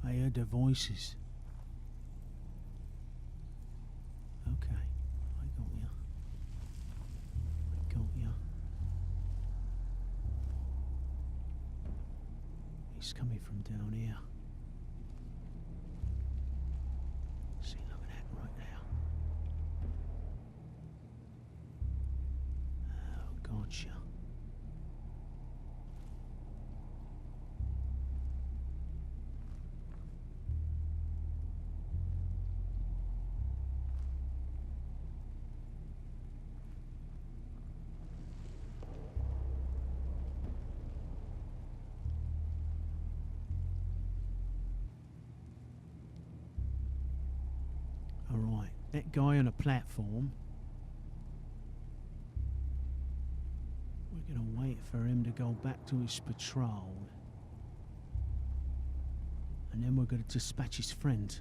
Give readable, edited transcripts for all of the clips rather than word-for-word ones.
I heard their voices. Okay, I got ya. I got ya. He's coming from down here. See, look at that right there. Oh, gotcha. Alright, that guy on a platform. We're going to wait for him to go back to his patrol. And then we're going to dispatch his friend.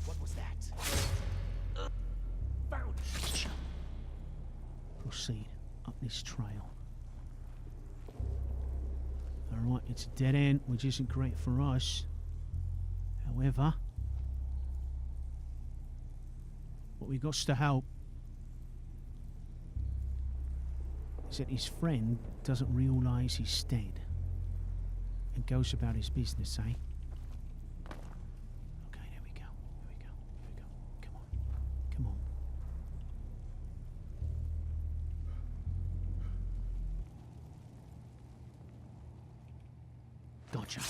What was that? Found it. Proceed up this trail. Alright, it's a dead end, which isn't great for us. However, what we got to hope is that his friend doesn't realise he's dead and goes about his business, eh? Okay, there we go. There we go. There we go. Come on. Come on. Gotcha.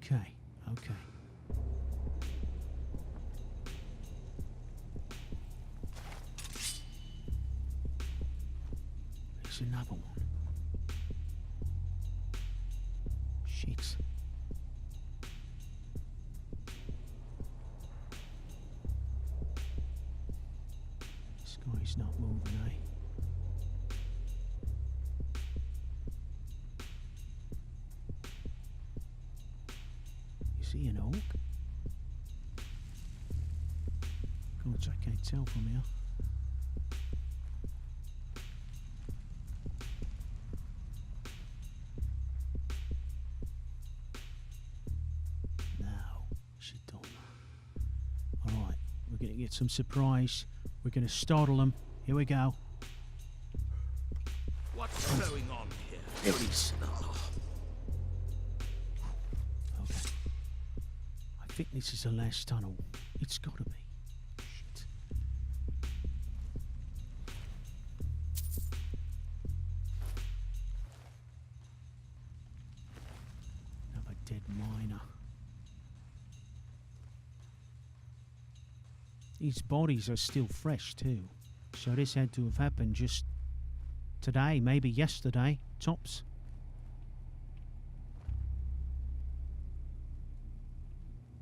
Okay, okay. There's another one. Shit. This guy's not moving, eh? See an oak? God, I can't tell from here. Now, she don't. Alright, we're going to get some surprise. We're going to startle them. Here we go. What's going on here? There it is. I think this is the last tunnel. It's gotta be. Shit. Another dead miner. These bodies are still fresh too. So this had to have happened just today, maybe yesterday, tops.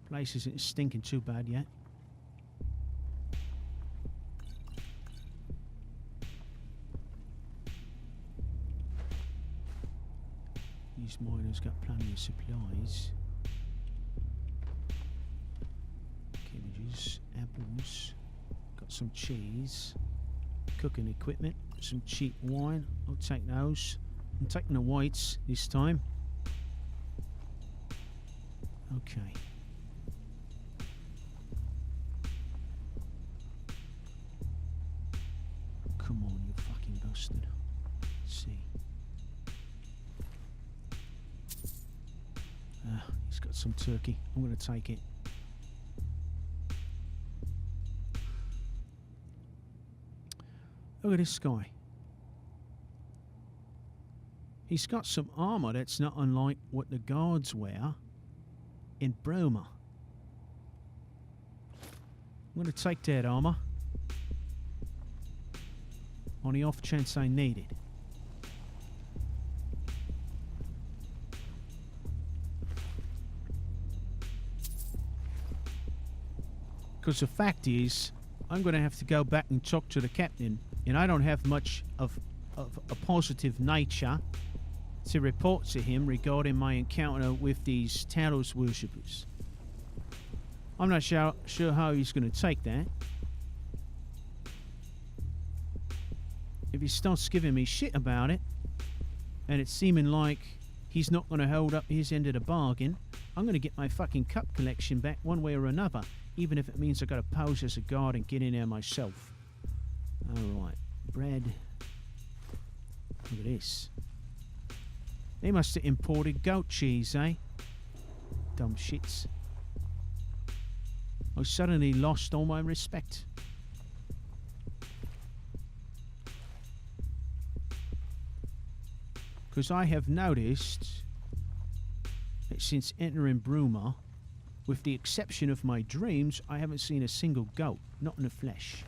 Place isn't stinking too bad yet. These miners got plenty of supplies. Cabbages, apples, got some cheese, cooking equipment, some cheap wine. I'll take those. I'm taking the whites this time. Okay. Come on, you fucking bastard. Let's see. He's got some turkey. I'm going to take it. Look at this guy. He's got some armor that's not unlike what the guards wear in Broma. I'm going to take that armor. On the off chance I need it. Because the fact is, I'm going to have to go back and talk to the captain, and I don't have much of a positive nature to report to him regarding my encounter with these Talos worshippers. I'm not sure how he's going to take that. If he starts giving me shit about it, and it's seeming like he's not going to hold up his end of the bargain, I'm going to get my fucking cup collection back one way or another, even if it means I've got to pose as a guard and get in there myself. Alright, bread. Look at this. They must have imported goat cheese, eh? Dumb shits. I suddenly lost all my respect. Because I have noticed that since entering Bruma, with the exception of my dreams, I haven't seen a single goat, not in the flesh.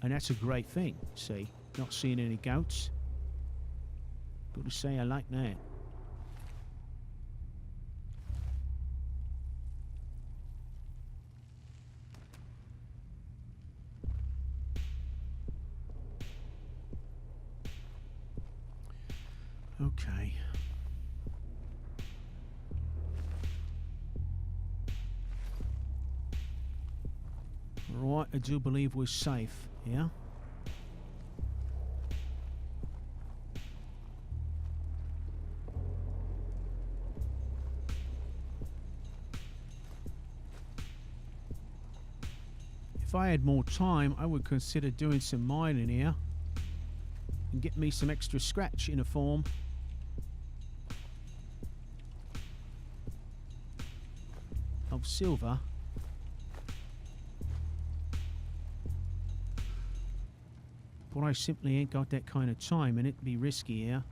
And that's a great thing, see? Not seeing any goats. Got to say I like that. Okay. Right, I do believe we're safe, yeah? If I had more time, I would consider doing some mining here and get me some extra scratch in a form of silver. But I simply ain't got that kind of time, and it'd be risky here.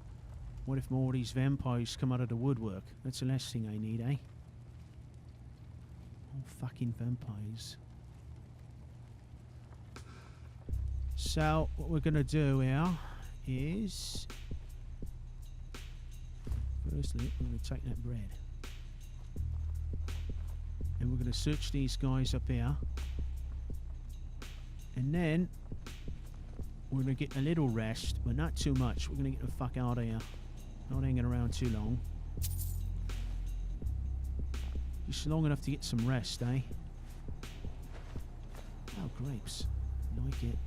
What if more of these vampires come out of the woodwork? That's the last thing I need, eh? Oh, fucking vampires. So, what we're going to do here is... Firstly, we're going to take that bread. And we're going to search these guys up here. And then... we're going to get a little rest, but not too much. We're going to get the fuck out of here. Not hanging around too long. Just long enough to get some rest, eh? Oh, grapes. Like it.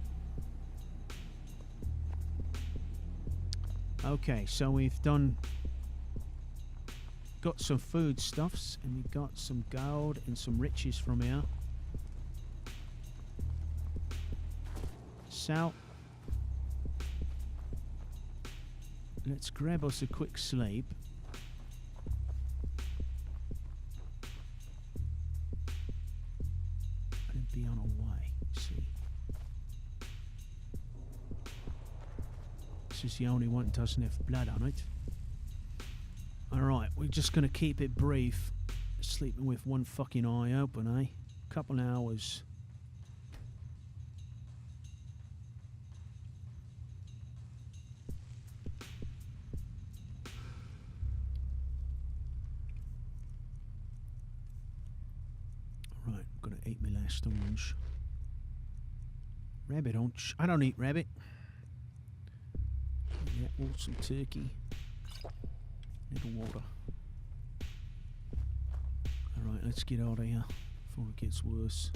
Okay, so we've got some foodstuffs, and we've got some gold and some riches from here. So, let's grab us a quick sleep. And be on our way. See. This is the only one that doesn't have blood on it. Alright, we're just going to keep it brief. Sleeping with one fucking eye open, eh? Couple hours. Right, I'm going to eat my last orange. Rabbit orange. I don't eat rabbit. Yeah, or some turkey. Little water. Alright, let's get out of here before it gets worse.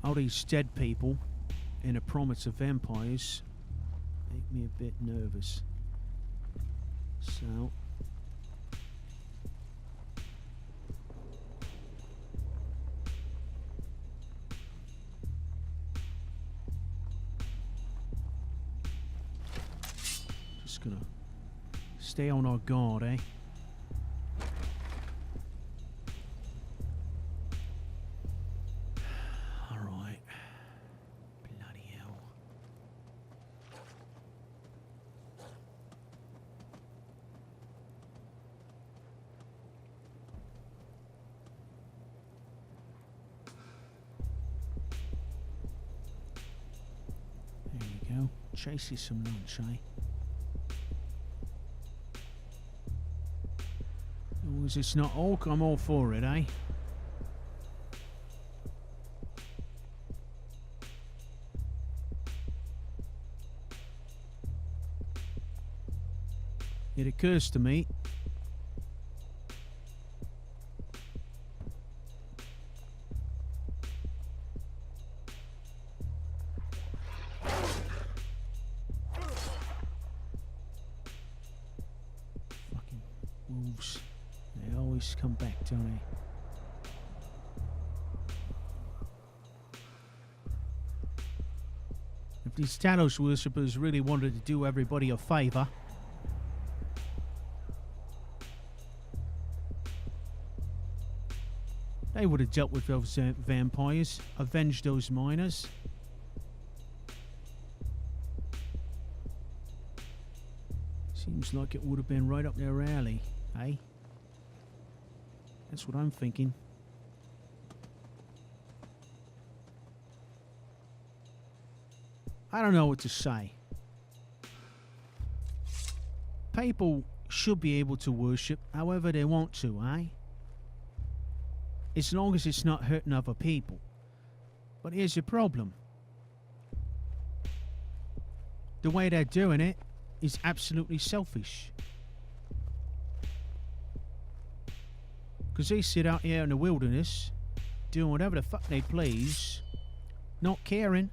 All these dead people and the promise of vampires make me a bit nervous. So... gonna stay on our guard, eh? Alright. Bloody hell. There you go. Chase you some lunch, eh? As it's not oak, I'm all for it, eh? it occurs to me fucking wolves. They always come back, don't they? If these Talos worshippers really wanted to do everybody a favour, they would have dealt with those vampires, avenged those miners. Seems like it would have been right up their alley, eh? That's what I'm thinking. I don't know what to say. People should be able to worship however they want to, eh? As long as it's not hurting other people. But here's the problem. The way they're doing it is absolutely selfish. Because they sit out here in the wilderness, doing whatever the fuck they please, not caring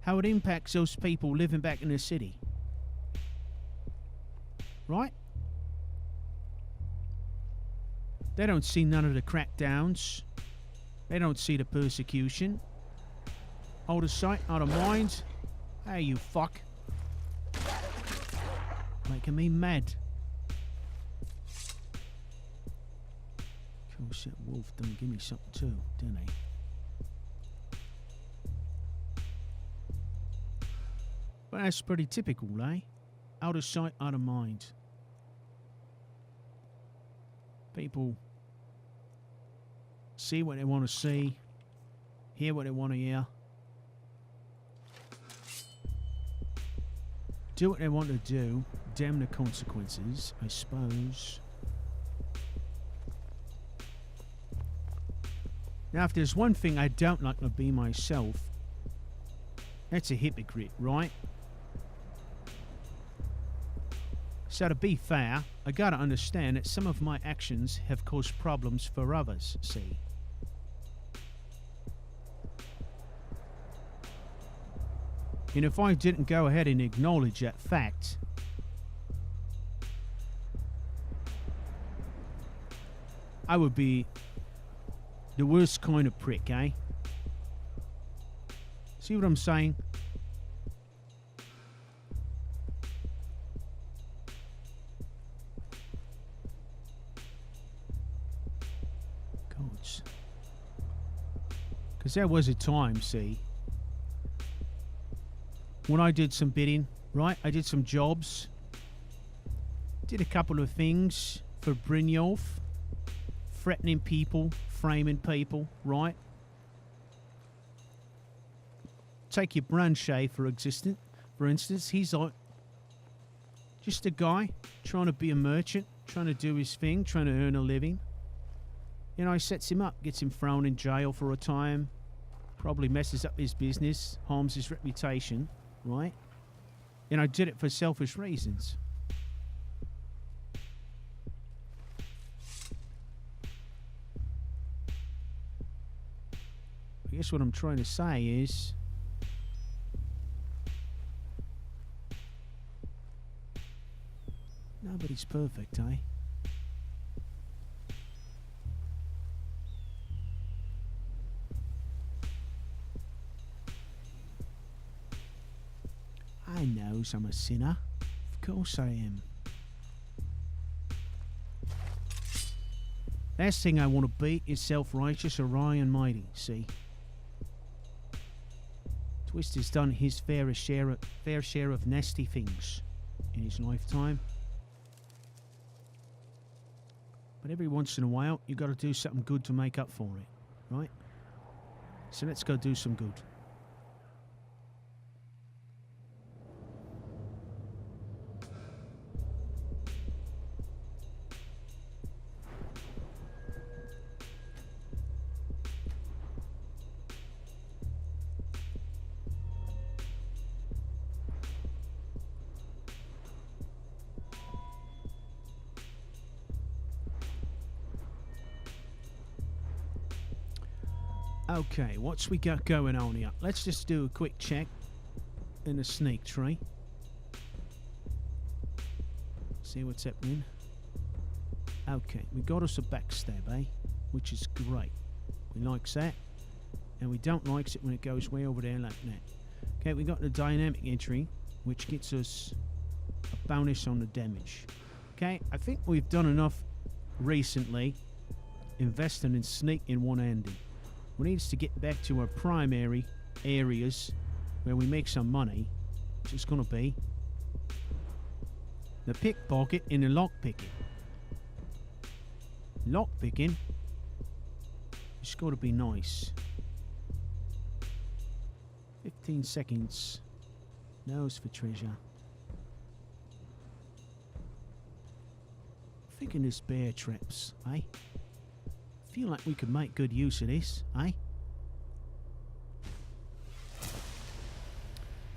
how it impacts those people living back in the city. Right? They don't see none of the crackdowns. They don't see the persecution. Out of sight, out of mind. Hey, you fuck. Making me mad. Of course, that wolf done give me something too, didn't he? But that's pretty typical, eh? Out of sight, out of mind. People see what they want to see, hear what they want to hear, do what they want to do, damn the consequences, I suppose. Now, if there's one thing I don't like to be myself, that's a hypocrite, right? So to be fair, I gotta understand that some of my actions have caused problems for others, see? And if I didn't go ahead and acknowledge that fact, I would be the worst kind of prick, eh? See what I'm saying? Gods. Because there was a time, see, when I did some bidding, right? I did some jobs. Did a couple of things for Brynjolf. Threatening people, framing people, right? Take your Branchet for instance, he's like just a guy trying to be a merchant, trying to do his thing, trying to earn a living. You know, he sets him up, gets him thrown in jail for a time, probably messes up his business, harms his reputation, right? And I did it for selfish reasons. I guess what I'm trying to say is nobody's perfect, eh? I knows I'm a sinner. Of course I am. Last thing I want to be is self-righteous or high and mighty, see? Twister's done his fair share of nasty things in his lifetime. But every once in a while, you got to do something good to make up for it, right? So let's go do some good. Okay, what's we got going on here? Let's just do a quick check in the snake tree. See what's happening. Okay, we got us a backstab, eh? Which is great. We likes that. And we don't likes it when it goes way over there like that. Okay, we got the dynamic entry, which gets us a bonus on the damage. Okay, I think we've done enough recently investing in sneak in one-handed. We need to get back to our primary areas where we make some money, which is going to be the pickpocket and the lockpicking. Lockpicking is got to be nice. 15 seconds. Nose for treasure. Thinking this bear traps, eh? Feel like we could make good use of this, eh?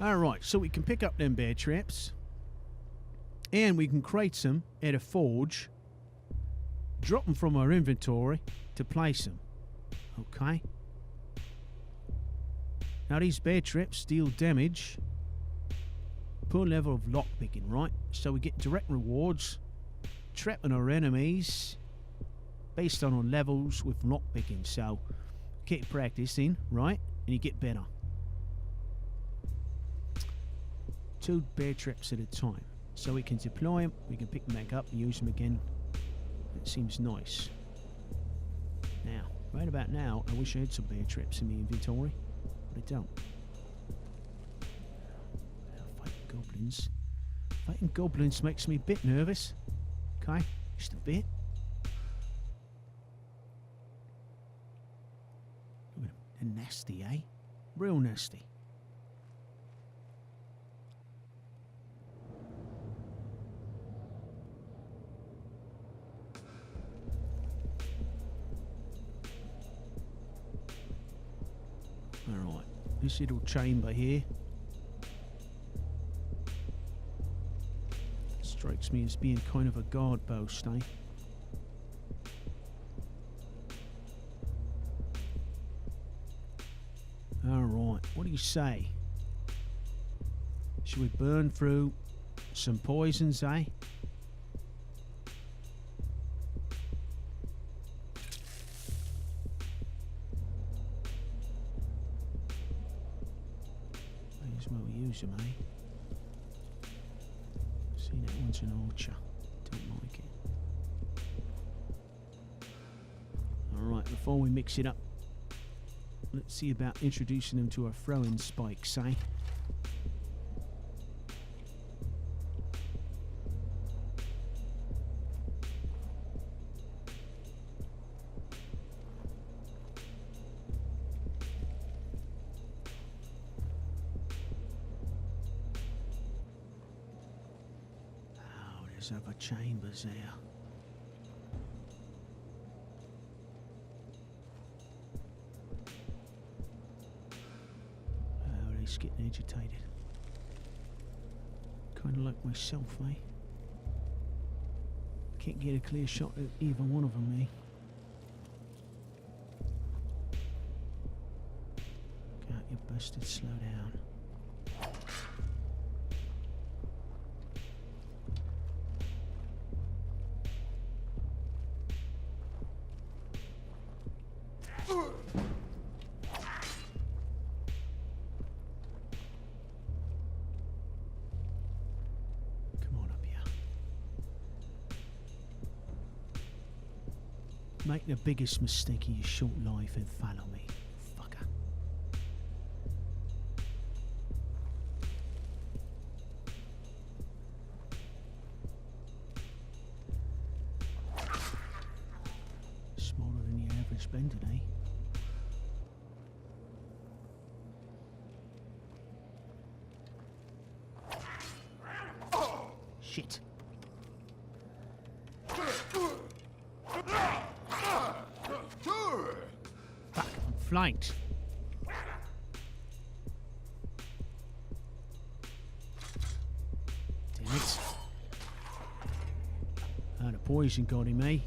Alright, so we can pick up them bear traps. And we can crate them at a forge. Drop them from our inventory to place them. Okay. Now these bear traps deal damage per level of lockpicking, right? So we get direct rewards trapping our enemies based on our levels with lockpicking. So keep practicing, right? And you get better. 2 bear traps at a time. So we can deploy them, we can pick them back up and use them again. It seems nice. Now, right about now, I wish I had some bear traps in my inventory, but I don't. Now, fighting goblins. Fighting goblins makes me a bit nervous. Okay, just a bit. Look at them. They're nasty, eh? Real nasty. Alright, this little chamber here strikes me as being kind of a guard post, eh? Alright, what do you say? Should we burn through some poisons, eh? Use them, eh? See, that one's an archer. Don't like it. Alright, before we mix it up, let's see about introducing them to our throwing spikes, eh? Other chambers there. Oh, he's getting agitated. Kind of like myself, eh? Can't get a clear shot at either one of them, eh? God, you bastard, slow down. Make the biggest mistake of your short life and follow me, fucker. Smaller than your average bender, eh? Shit. Flanked. Damn it. Oh, the poison got him, eh?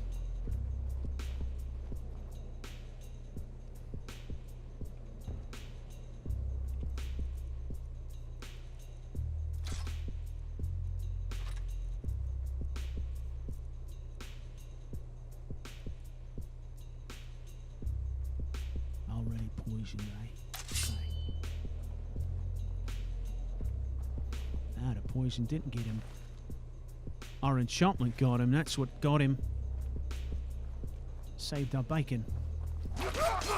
poison, eh? Okay. Ah, the poison didn't get him. Our enchantment got him, that's what got him. Saved our bacon. Carve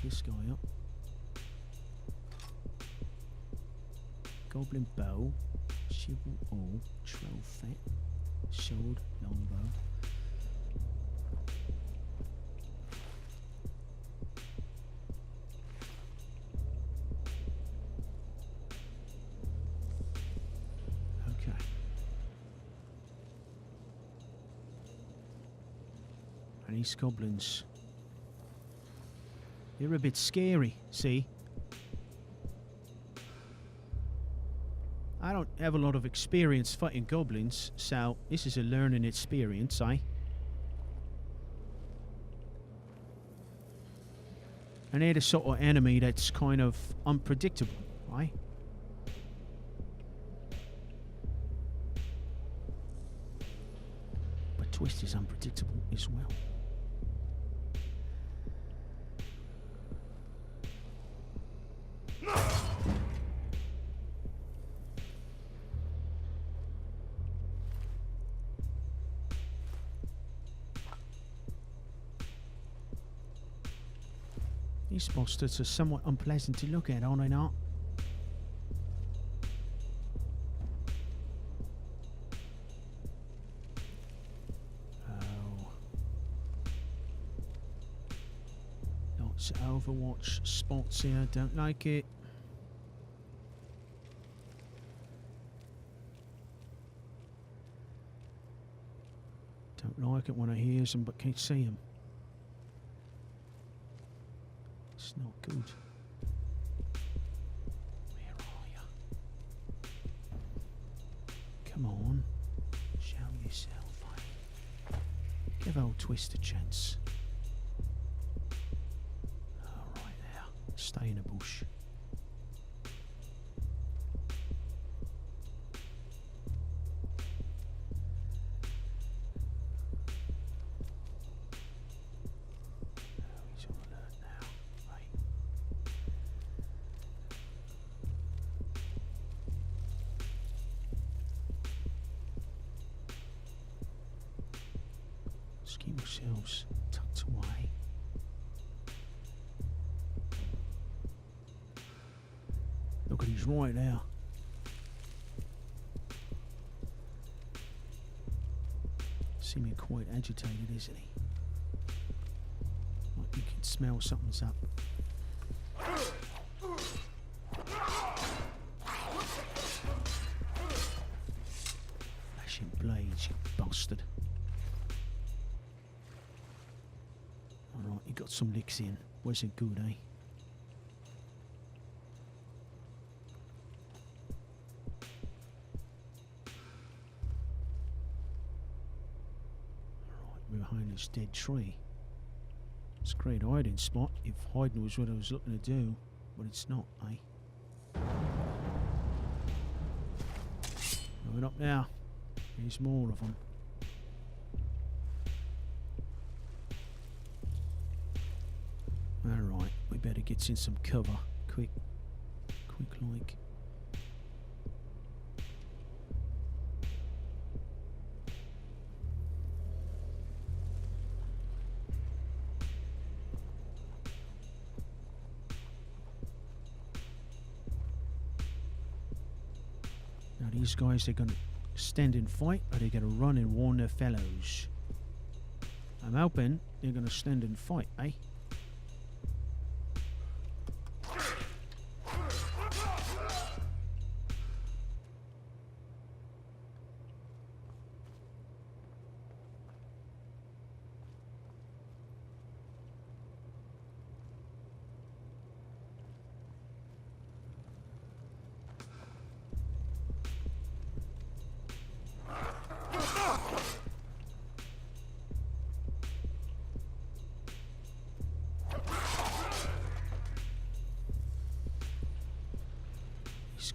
this guy up. Goblin bow, shivel all, troll fat, sword, longbow. Okay. And these goblins, they're a bit scary, see? I don't have a lot of experience fighting goblins, so this is a learning experience, eh? And they're the sort of enemy that's kind of unpredictable, right? But Twist is unpredictable as well. These bastards are somewhat unpleasant to look at, aren't they not? Oh. Lots of Overwatch spots here, don't like it. Don't like it when I hear them but can't see them. It's not good. Where are you? Come on. Show yourself, eh? Give old Twist a chance. Oh, right there. Stay in the bush. Keep yourselves tucked away. Look at he's right there. Seeming quite agitated, isn't he? Like you can smell something's up. Flashing blades, you bastard. Alright, you got some licks in. Wasn't good, eh? Alright, we're behind this dead tree. It's a great hiding spot if hiding was what I was looking to do, but it's not, eh? Going up now. There's more of them. Alright, we better get in some cover. Quick like. Now these guys, they're going to stand and fight, or they're going to run and warn their fellows. I'm hoping they're going to stand and fight, eh?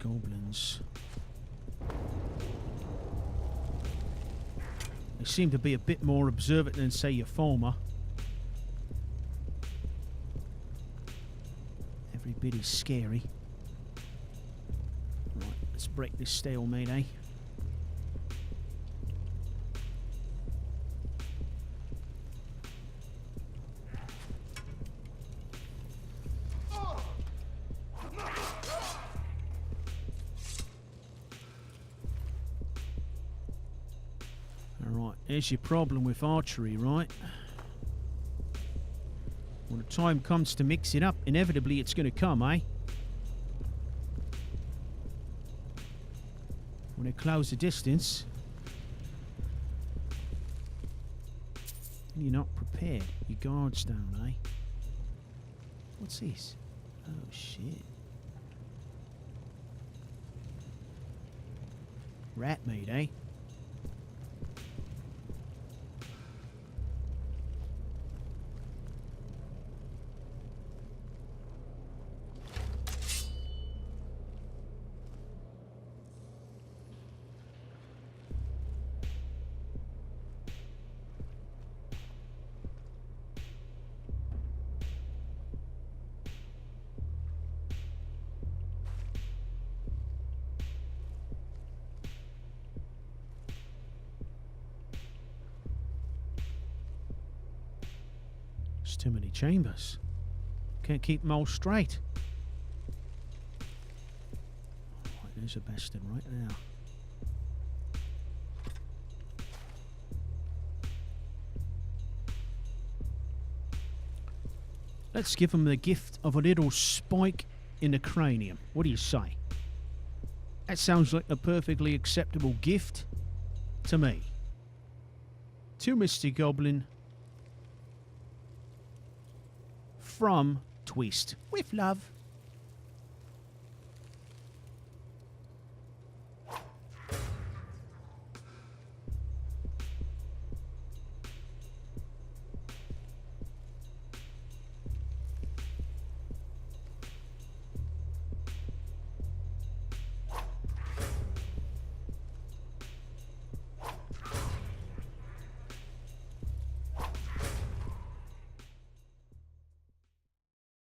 Goblins. They seem to be a bit more observant than, say, your former. bit is scary. Right, let's break this stalemate, eh? Alright, there's your problem with archery, right? When the time comes to mix it up, inevitably it's going to come, eh? When they close the distance, you're not prepared. Your guard's down, eh? What's this? Oh, shit. Rat meat, eh? There's too many chambers. Can't keep them all straight. Right, there's a bastard right there. Let's give him the gift of a little spike in the cranium. What do you say? That sounds like a perfectly acceptable gift to me. To Mr. Goblin. From Twist. With love.